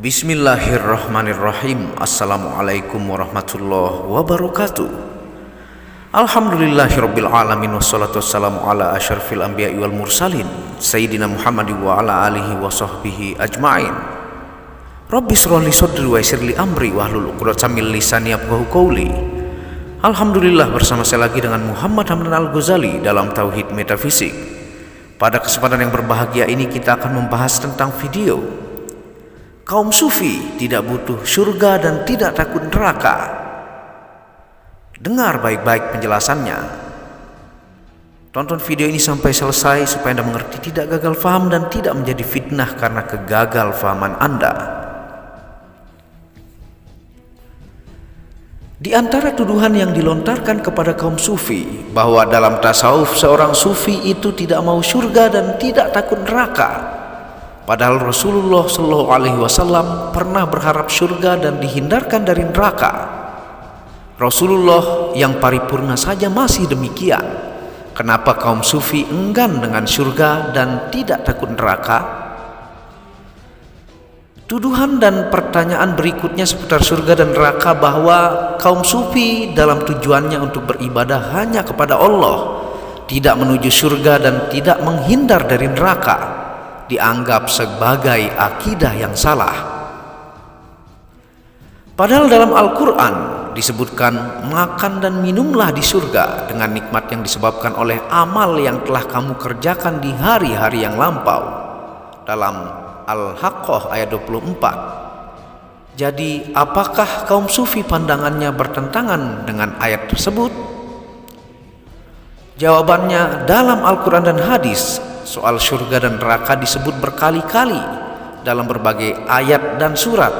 Bismillahirrahmanirrahim. Assalamualaikum warahmatullahi wabarakatuh. Alhamdulillahirabbil alamin wassalatu wassalamu ala asyrafil anbiya'i wal mursalin sayyidina Muhammad wa ala alihi wa sahbihi ajma'in. Rabbi shrah li sadri wa yassir li amri wahlul 'uqdatam min lisani yafqahu qawli. Alhamdulillah, bersama saya lagi dengan Muhammad Hamdan Al-Ghazali dalam Tauhid Metafisik. Pada kesempatan yang berbahagia ini kita akan membahas tentang video kaum sufi tidak butuh surga dan tidak takut neraka. Dengar baik-baik penjelasannya. Tonton video ini sampai selesai supaya Anda mengerti, tidak gagal faham dan tidak menjadi fitnah karena kegagal fahaman Anda. Di antara tuduhan yang dilontarkan kepada kaum sufi bahwa dalam tasawuf seorang sufi itu tidak mau surga dan tidak takut neraka. Padahal Rasulullah SAW pernah berharap surga dan dihindarkan dari neraka. Rasulullah yang paripurna saja masih demikian. Kenapa kaum sufi enggan dengan surga dan tidak takut neraka? Tuduhan dan pertanyaan berikutnya seputar surga dan neraka bahwa kaum sufi dalam tujuannya untuk beribadah hanya kepada Allah, tidak menuju surga dan tidak menghindar dari neraka, dianggap sebagai akidah yang salah. Padahal dalam Al-Quran disebutkan makan dan minumlah di surga dengan nikmat yang disebabkan oleh amal yang telah kamu kerjakan di hari-hari yang lampau, dalam Al-Haqqah ayat 24. Jadi apakah kaum sufi pandangannya bertentangan dengan ayat tersebut? Jawabannya, dalam Al-Quran dan hadis soal surga dan neraka disebut berkali-kali dalam berbagai ayat dan surat,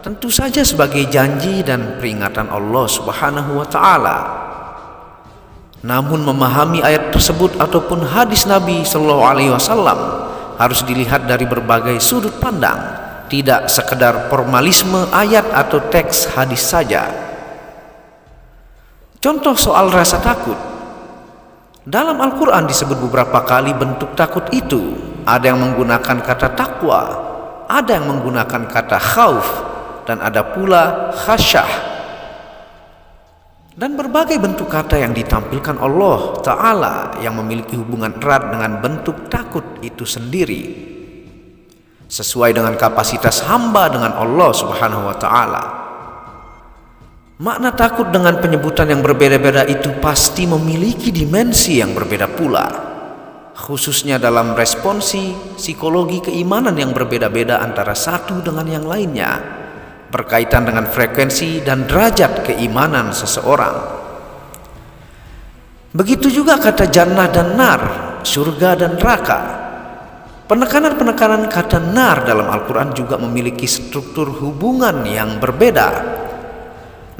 tentu saja sebagai janji dan peringatan Allah Subhanahu wa ta'ala. Namun memahami ayat tersebut ataupun hadis Nabi SAW harus dilihat dari berbagai sudut pandang, tidak sekedar formalisme ayat atau teks hadis saja. Contoh soal rasa takut. Dalam Al-Quran disebut beberapa kali bentuk takut itu. Ada yang menggunakan kata takwa, ada yang menggunakan kata khauf, dan ada pula khasyah. Dan berbagai bentuk kata yang ditampilkan Allah Ta'ala yang memiliki hubungan erat dengan bentuk takut itu sendiri, sesuai dengan kapasitas hamba dengan Allah Subhanahu wa Ta'ala. Makna takut dengan penyebutan yang berbeda-beda itu pasti memiliki dimensi yang berbeda pula, khususnya dalam responsi psikologi keimanan yang berbeda-beda antara satu dengan yang lainnya, berkaitan dengan frekuensi dan derajat keimanan seseorang. Begitu juga kata jannah dan nar, surga dan neraka. Penekanan-penekanan kata nar dalam Al-Quran juga memiliki struktur hubungan yang berbeda.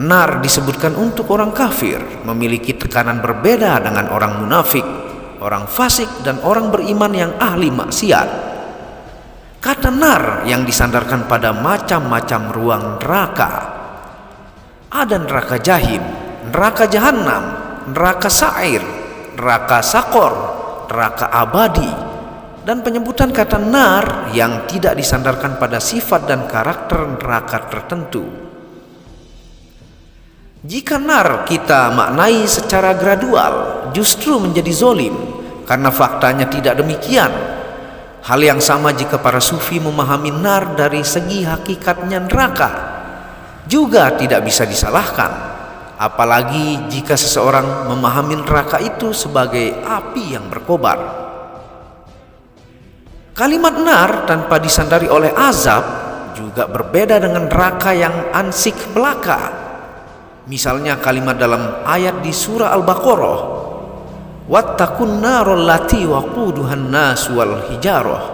Nar disebutkan untuk orang kafir, memiliki tekanan berbeda dengan orang munafik, orang fasik, dan orang beriman yang ahli maksiat. Kata nar yang disandarkan pada macam-macam ruang neraka. Ada neraka jahim, neraka jahanam, neraka sa'ir, neraka sakor, neraka abadi, dan penyebutan kata nar yang tidak disandarkan pada sifat dan karakter neraka tertentu. Jika nar kita maknai secara gradual, justru menjadi zolim, karena faktanya tidak demikian. Hal yang sama jika para sufi memahami nar dari segi hakikatnya neraka, juga tidak bisa disalahkan. Apalagi jika seseorang memahami neraka itu sebagai api yang berkobar. Kalimat nar tanpa disandari oleh azab juga berbeda dengan neraka yang ansik belaka. Misalnya kalimat dalam ayat di surah Al-Baqarah, wattaqun narol lati waquduhan nas wal hijarah,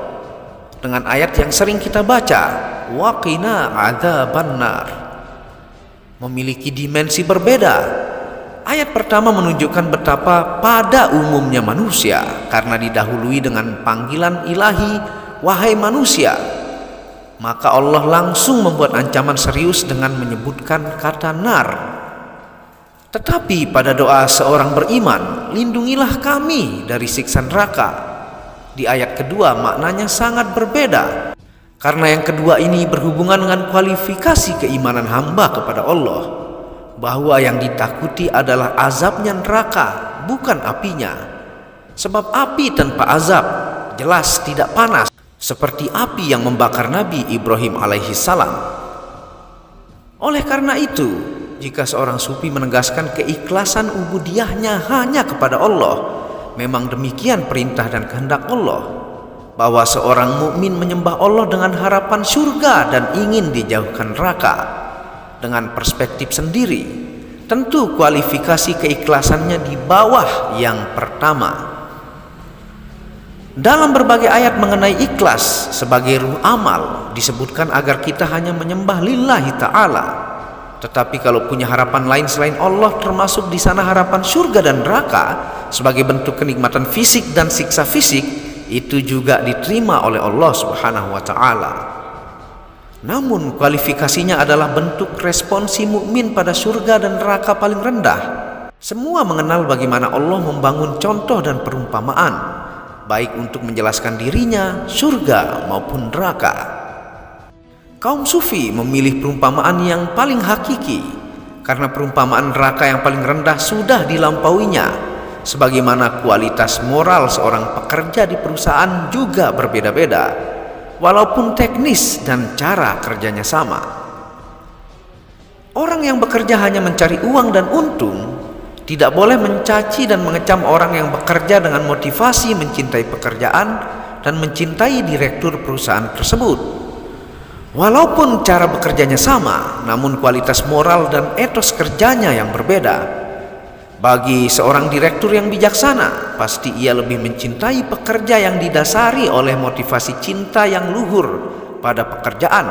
dengan ayat yang sering kita baca, waqina adzaban nar, memiliki dimensi berbeda. Ayat pertama menunjukkan betapa pada umumnya manusia, karena didahului dengan panggilan ilahi, wahai manusia, maka Allah langsung membuat ancaman serius dengan menyebutkan kata nar. Tetapi pada doa seorang beriman, lindungilah kami dari siksa neraka, di ayat kedua maknanya sangat berbeda. Karena yang kedua ini berhubungan dengan kualifikasi keimanan hamba kepada Allah, bahwa yang ditakuti adalah azabnya neraka, bukan apinya. Sebab api tanpa azab jelas tidak panas, seperti api yang membakar Nabi Ibrahim alaihi salam. Oleh karena itu, jika seorang sufi menegaskan keikhlasan ubudiyahnya hanya kepada Allah, memang demikian perintah dan kehendak Allah, bahwa seorang mukmin menyembah Allah dengan harapan surga dan ingin dijauhkan neraka dengan perspektif sendiri. Tentu kualifikasi keikhlasannya di bawah yang pertama. Dalam berbagai ayat mengenai ikhlas sebagai ruh amal disebutkan agar kita hanya menyembah lillahi ta'ala. Tetapi kalau punya harapan lain selain Allah, termasuk di sana harapan surga dan neraka sebagai bentuk kenikmatan fisik dan siksa fisik, itu juga diterima oleh Allah Subhanahu wa taala. Namun kualifikasinya adalah bentuk responsi mukmin pada surga dan neraka paling rendah. Semua mengenal bagaimana Allah membangun contoh dan perumpamaan, baik untuk menjelaskan dirinya, surga maupun neraka. Kaum sufi memilih perumpamaan yang paling hakiki, karena perumpamaan neraka yang paling rendah sudah dilampauinya. Sebagaimana kualitas moral seorang pekerja di perusahaan juga berbeda-beda, walaupun teknis dan cara kerjanya sama. Orang yang bekerja hanya mencari uang dan untung tidak boleh mencaci dan mengecam orang yang bekerja dengan motivasi mencintai pekerjaan dan mencintai direktur perusahaan tersebut. Walaupun cara bekerjanya sama, namun kualitas moral dan etos kerjanya yang berbeda. Bagi seorang direktur yang bijaksana, pasti ia lebih mencintai pekerja yang didasari oleh motivasi cinta yang luhur pada pekerjaan,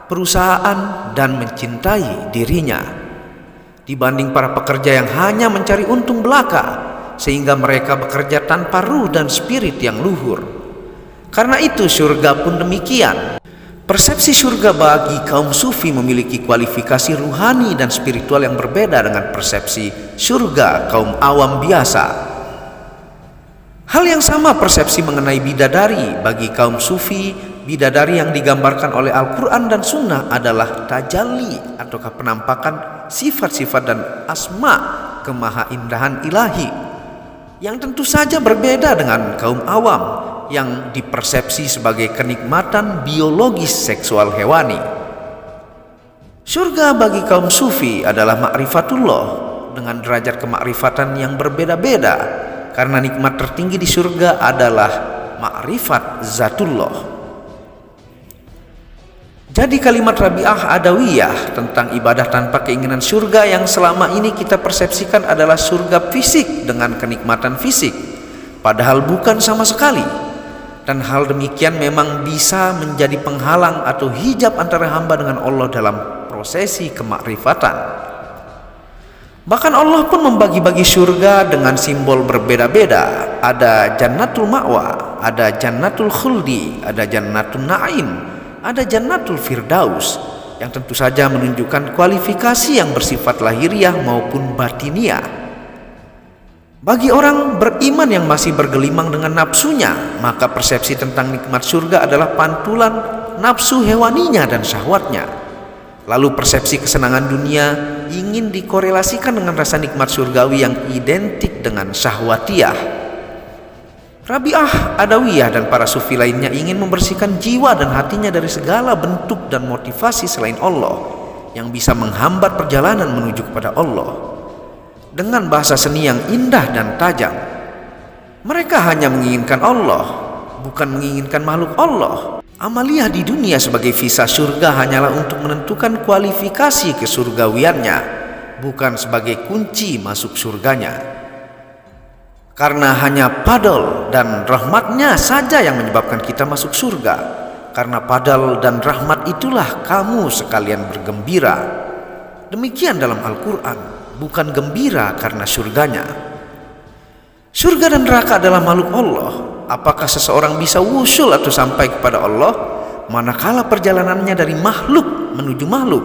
perusahaan, dan mencintai dirinya, dibanding para pekerja yang hanya mencari untung belaka, sehingga mereka bekerja tanpa ruh dan spirit yang luhur. Karena itu surga pun demikian. Persepsi surga bagi kaum sufi memiliki kualifikasi ruhani dan spiritual yang berbeda dengan persepsi surga kaum awam biasa. Hal yang sama persepsi mengenai bidadari bagi kaum sufi. Bidadari yang digambarkan oleh Al-Quran dan Sunnah adalah tajalli ataukah penampakan sifat-sifat dan asma kemahaindahan ilahi, yang tentu saja berbeda dengan kaum awam yang dipersepsi sebagai kenikmatan biologis seksual hewani. Surga bagi kaum sufi adalah ma'rifatullah dengan derajat kemakrifatan yang berbeda-beda, karena nikmat tertinggi di surga adalah ma'rifat zatullah. Jadi kalimat Rabi'ah Adawiyah tentang ibadah tanpa keinginan surga yang selama ini kita persepsikan adalah surga fisik dengan kenikmatan fisik, padahal bukan sama sekali. Dan hal demikian memang bisa menjadi penghalang atau hijab antara hamba dengan Allah dalam prosesi kemakrifatan. Bahkan Allah pun membagi-bagi surga dengan simbol berbeda-beda. Ada jannatul ma'wa, ada jannatul khuldi, ada jannatul na'im, ada jannatul firdaus, yang tentu saja menunjukkan kualifikasi yang bersifat lahiriah maupun batiniah. Bagi orang beriman yang masih bergelimang dengan nafsunya, maka persepsi tentang nikmat surga adalah pantulan nafsu hewaninya dan syahwatnya. Lalu persepsi kesenangan dunia ingin dikorelasikan dengan rasa nikmat surgawi yang identik dengan syahwatiyah. Rabi'ah Adawiyah dan para sufi lainnya ingin membersihkan jiwa dan hatinya dari segala bentuk dan motivasi selain Allah yang bisa menghambat perjalanan menuju kepada Allah. Dengan bahasa seni yang indah dan tajam, mereka hanya menginginkan Allah, bukan menginginkan makhluk Allah. Amaliyah di dunia sebagai visa surga hanyalah untuk menentukan kualifikasi kesurgawiannya, bukan sebagai kunci masuk surganya. Karena hanya padal dan rahmatnya saja yang menyebabkan kita masuk surga. Karena padal dan rahmat itulah kamu sekalian bergembira. Demikian dalam Al-Quran. Bukan gembira karena surganya. Surga dan neraka adalah makhluk Allah. Apakah seseorang bisa wusul atau sampai kepada Allah manakala perjalanannya dari makhluk menuju makhluk?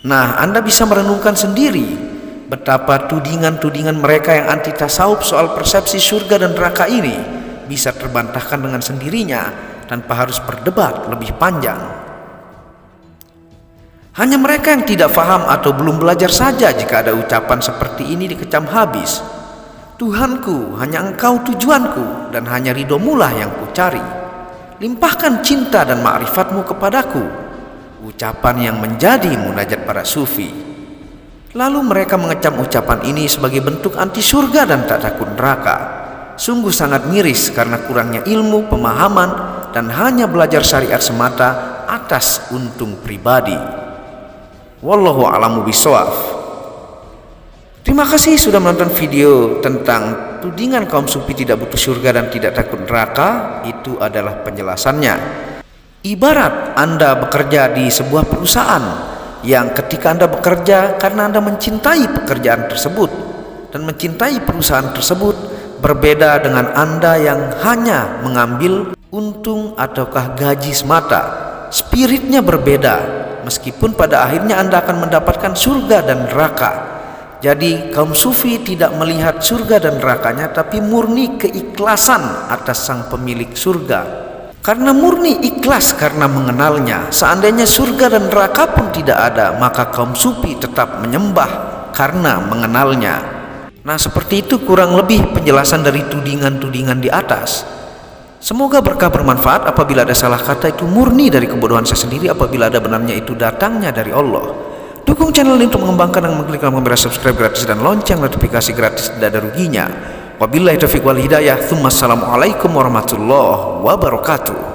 Nah, Anda bisa merenungkan sendiri betapa tudingan-tudingan mereka yang anti tasawuf soal persepsi surga dan neraka ini bisa terbantahkan dengan sendirinya tanpa harus berdebat lebih panjang. Hanya mereka yang tidak faham atau belum belajar saja jika ada ucapan seperti ini dikecam habis. Tuhanku, hanya Engkau tujuanku, dan hanya ridhoMu-lah yang kucari. Limpahkan cinta dan ma'rifatmu kepadaku. Ucapan yang menjadi munajat para sufi. Lalu mereka mengecam ucapan ini sebagai bentuk anti surga dan tak takut neraka. Sungguh sangat miris karena kurangnya ilmu, pemahaman, dan hanya belajar syariat semata atas untung pribadi. Wallahu a'lamu bishawab. Terima kasih sudah menonton video tentang tudingan kaum sufi tidak butuh surga dan tidak takut neraka. Itu adalah penjelasannya. Ibarat Anda bekerja di sebuah perusahaan yang ketika Anda bekerja karena Anda mencintai pekerjaan tersebut dan mencintai perusahaan tersebut, berbeda dengan Anda yang hanya mengambil untung ataukah gaji semata. Spiritnya berbeda. Meskipun pada akhirnya Anda akan mendapatkan surga dan neraka. Jadi kaum sufi tidak melihat surga dan nerakanya, tapi murni keikhlasan atas sang pemilik surga. Karena murni ikhlas karena mengenalnya, seandainya surga dan neraka pun tidak ada, maka kaum sufi tetap menyembah karena mengenalnya. Nah, seperti itu kurang lebih penjelasan dari tudingan-tudingan di atas. Semoga berkah bermanfaat. Apabila ada salah kata itu murni dari kebodohan saya sendiri, apabila ada benarnya itu datangnya dari Allah. Dukung channel ini untuk mengembangkan dan mengklik tombol subscribe gratis dan lonceng notifikasi gratis, tidak ada ruginya. Wabillahi taufiq wal hidayah. Assalamualaikum warahmatullahi wabarakatuh.